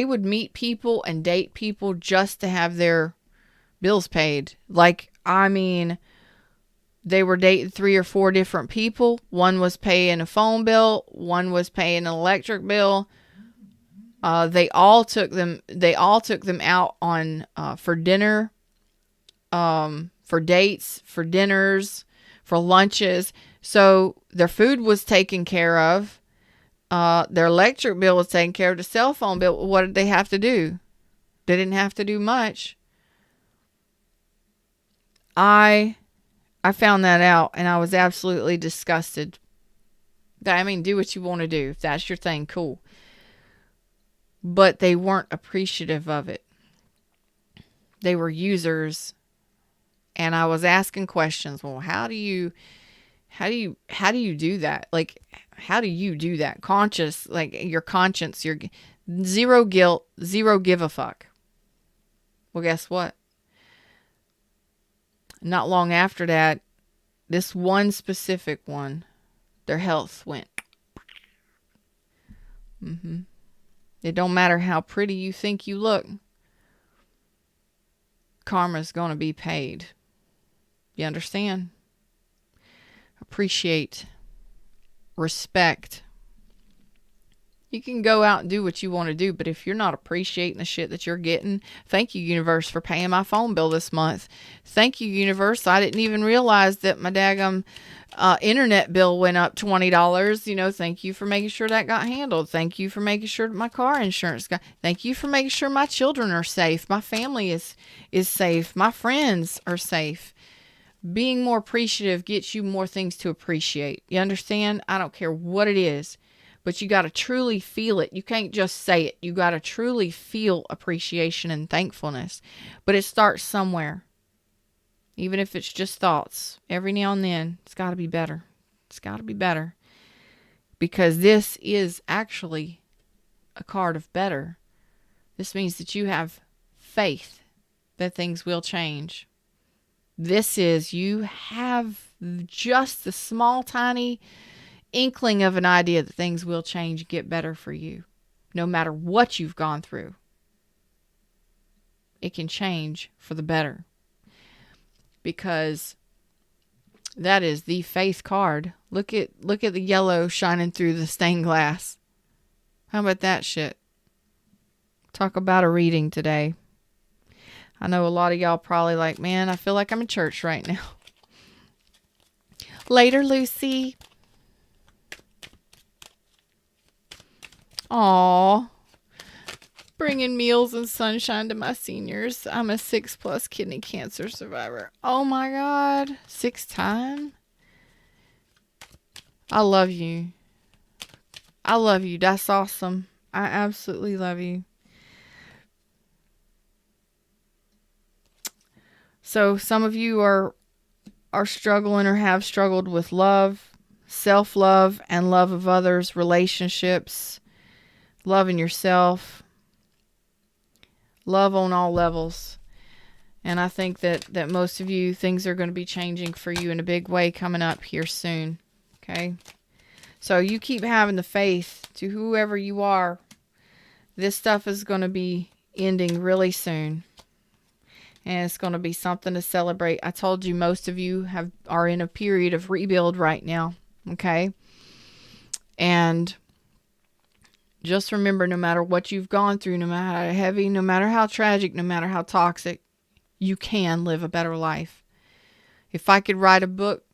would meet people and date people just to have their bills paid. Like, I mean, they were dating 3 or 4 different people. One was paying a phone bill. One was paying an electric bill. They all took them out on for dinner, for dates, for dinners, for lunches. So their food was taken care of. Their electric bill was taken care of. The cell phone bill. What did they have to do? They didn't have to do much. I found that out and I was absolutely disgusted. I mean, do what you want to do. If that's your thing, cool. But they weren't appreciative of it. They were users. And I was asking questions. Well, how do you do that? Like, how do you do that? Conscious, like your conscience, your zero guilt, zero give a fuck. Well, guess what? Not long after that, this one specific one, their health went. It don't matter how pretty you think you look. Karma's going to be paid. You understand? Appreciate. Respect. You can go out and do what you want to do, but if you're not appreciating the shit that you're getting, thank you, universe, for paying my phone bill this month. Thank you, universe. I didn't even realize that my daggum internet bill went up $20. You know, thank you for making sure that got handled. Thank you for making sure that my car insurance got. Thank you for making sure my children are safe. My family is safe. My friends are safe. Being more appreciative gets you more things to appreciate. You understand? I don't care what it is. But you got to truly feel it. You can't just say it. You got to truly feel appreciation and thankfulness. But it starts somewhere. Even if it's just thoughts. Every now and then, it's got to be better. It's got to be better. Because this is actually a card of better. This means that you have faith that things will change. This is, you have just the small, tiny inkling of an idea that things will change and get better for you. No matter what you've gone through, it can change for the better. Because that is the faith card. Look at the yellow shining through the stained glass. How about that shit? Talk about a reading today. I know a lot of y'all probably like, man, I feel like I'm in church right now. Later, Lucy. Aw, bringing meals and sunshine to my seniors. I'm a 6+ kidney cancer survivor. Oh my God, 6 time? I love you. I love you. That's awesome. I absolutely love you. So some of you are struggling or have struggled with love, self-love, and love of others, relationships. Loving yourself. Love on all levels. And I think that most of you, things are going to be changing for you in a big way coming up here soon. Okay? So you keep having the faith to whoever you are. This stuff is going to be ending really soon. And it's going to be something to celebrate. I told you most of you are in a period of rebuild right now. Okay? And just remember, no matter what you've gone through, no matter how heavy, no matter how tragic, no matter how toxic, you can live a better life. If I could write a book,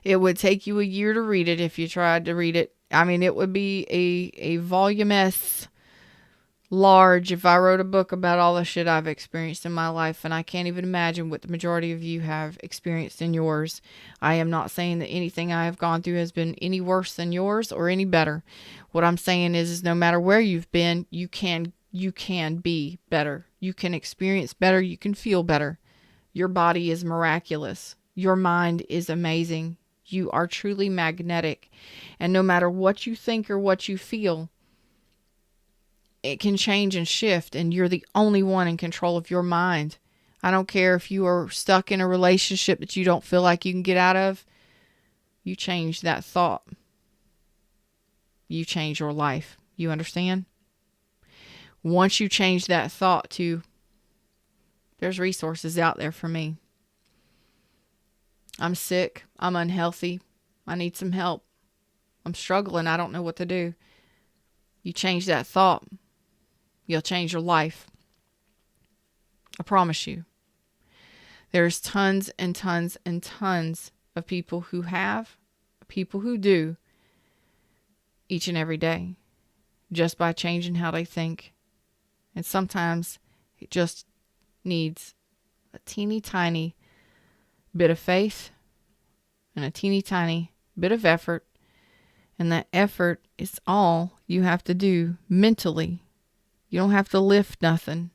it would take you a year to read it if you tried to read it. I mean, it would be a voluminous large if I wrote a book about all the shit I've experienced in my life, and I can't even imagine what the majority of you have experienced in yours. I am not saying that anything I have gone through has been any worse than yours or any better. What I'm saying is no matter where you've been, you can be better. You can experience better. You can feel better. Your body is miraculous. Your mind is amazing. You are truly magnetic. And no matter what you think or what you feel, it can change and shift, and you're the only one in control of your mind. I don't care if you are stuck in a relationship that you don't feel like you can get out of. You change that thought. You change your life. You understand? Once you change that thought to, there's resources out there for me. I'm sick. I'm unhealthy. I need some help. I'm struggling. I don't know what to do. You change that thought, you'll change your life. I promise you. There's tons and tons and tons of people who have, people who do, each and every day, just by changing how they think. And sometimes it just needs a teeny tiny bit of faith and a teeny tiny bit of effort. And that effort is all you have to do mentally. You don't have to lift nothing.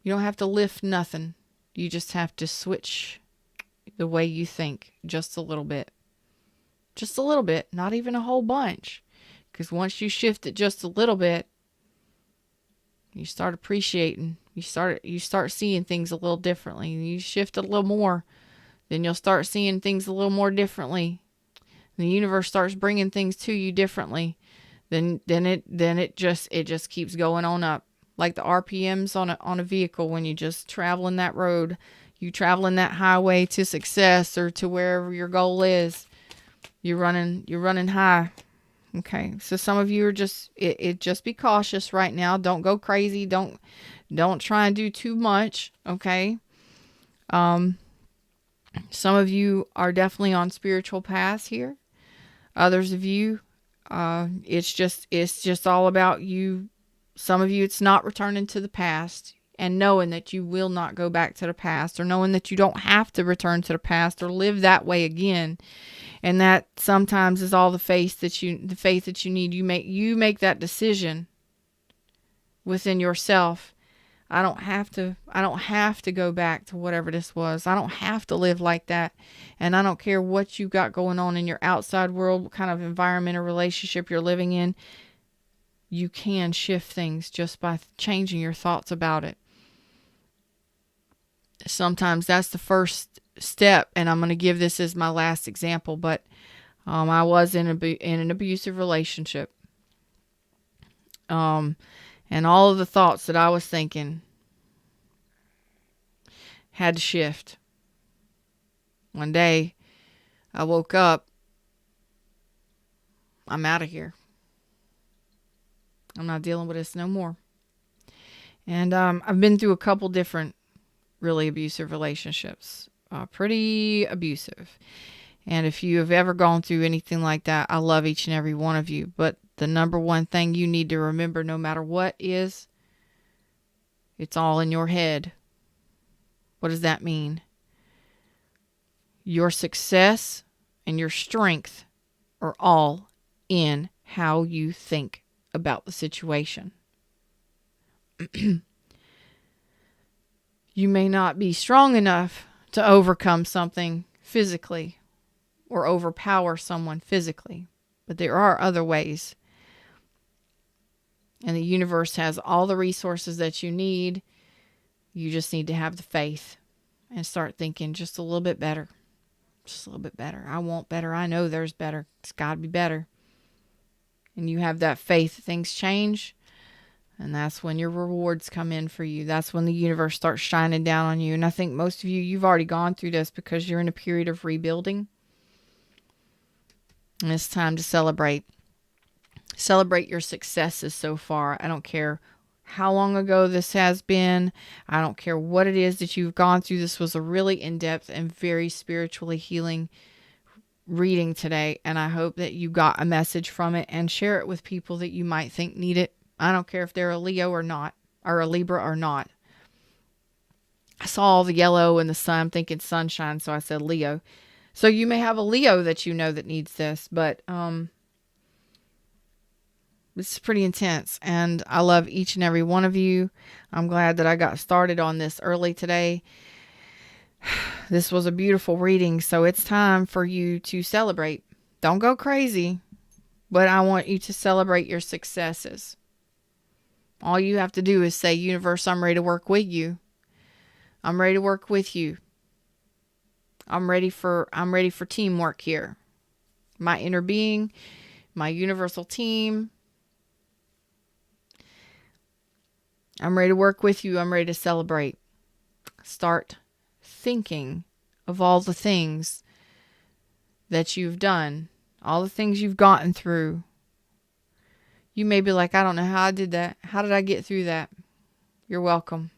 You don't have to lift nothing. You just have to switch the way you think just a little bit. Just a little bit, not even a whole bunch. Because once you shift it just a little bit, you start appreciating. You start seeing things a little differently. You shift it a little more, then you'll start seeing things a little more differently. The universe starts bringing things to you differently. Then it just keeps going on up, like the RPMs on a vehicle. When you just traveling that road, you traveling that highway to success or to wherever your goal is. You're running high. Okay, so some of you are just be cautious right now. Don't go crazy. Don't try and do too much. Okay. Some of you are definitely on spiritual paths here. Others of you, it's just all about you. Some of you, it's not returning to the past and knowing that you will not go back to the past, or knowing that you don't have to return to the past or live that way again. And that sometimes is all the faith that you need. You make that decision within yourself. I don't have to go back to whatever this was. I don't have to live like that. And I don't care what you got going on in your outside world, what kind of environment or relationship you're living in. You can shift things just by changing your thoughts about it. Sometimes that's the first step, and I'm going to give this as my last example, but I was in an abusive relationship. And all of the thoughts that I was thinking had to shift. One day, I woke up. I'm out of here. I'm not dealing with this no more. And I've been through a couple different really abusive relationships. Pretty abusive. And if you have ever gone through anything like that, I love each and every one of you. But the number one thing you need to remember, no matter what is, it's all in your head. What does that mean? Your success and your strength are all in how you think about the situation. You may not be strong enough to overcome something physically or overpower someone physically, but there are other ways. And the universe has all the resources that you need. You just need to have the faith and start thinking just a little bit better. Just a little bit better. I want better. I know there's better. It's got to be better. And you have that faith. Things change. And that's when your rewards come in for you. That's when the universe starts shining down on you. And I think most of you, you've already gone through this because you're in a period of rebuilding. And it's time to celebrate. Celebrate your successes so far. I don't care how long ago this has been. I don't care what it is that you've gone through. This was a really in-depth and very spiritually healing reading today. And I hope that you got a message from it and share it with people that you might think need it. I don't care if they're a Leo or not, or a Libra or not. I saw all the yellow in the sun. I'm thinking sunshine, so I said Leo. So you may have a Leo that you know that needs this, but it's pretty intense, and I love each and every one of you. I'm glad that I got started on this early today. This was a beautiful reading, so it's time for you to celebrate. Don't go crazy, but I want you to celebrate your successes. All you have to do is say, universe, I'm ready to work with you. I'm ready to work with you. I'm ready for teamwork here. My inner being, my universal team. I'm ready to work with you. I'm ready to celebrate. Start thinking of all the things that you've done, all the things you've gotten through. You may be like, I don't know how I did that. How did I get through that? You're welcome.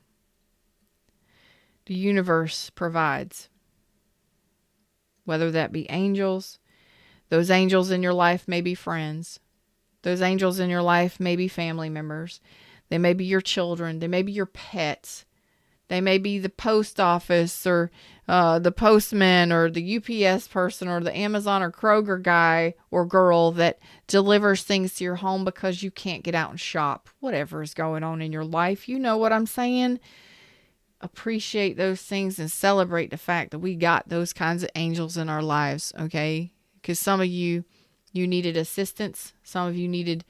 The universe provides. Whether that be angels, those angels in your life may be friends. Those angels in your life may be family members. They may be your children. They may be your pets. They may be the post office or the postman or the UPS person or the Amazon or Kroger guy or girl that delivers things to your home because you can't get out and shop. Whatever is going on in your life. You know what I'm saying? Appreciate those things and celebrate the fact that we got those kinds of angels in our lives, okay? Because some of you needed assistance. Some of you needed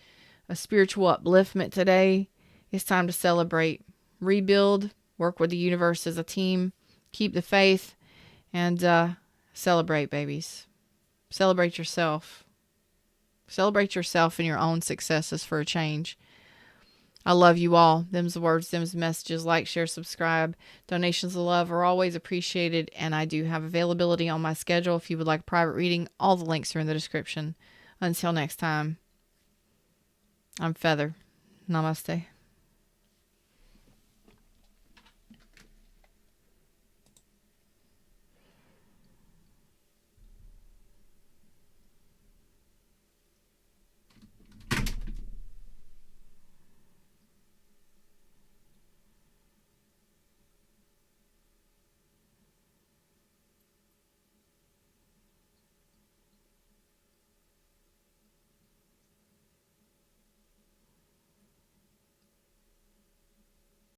a spiritual upliftment today. It's time to celebrate, rebuild, work with the universe as a team, keep the faith, and celebrate, babies. Celebrate yourself. Celebrate yourself and your own successes for a change. I love you all. Them's the words, them's the messages. Like, share, subscribe. Donations of love are always appreciated, and I do have availability on my schedule if you would like a private reading. All the links are in the description. Until next time, I'm Feather. Namaste.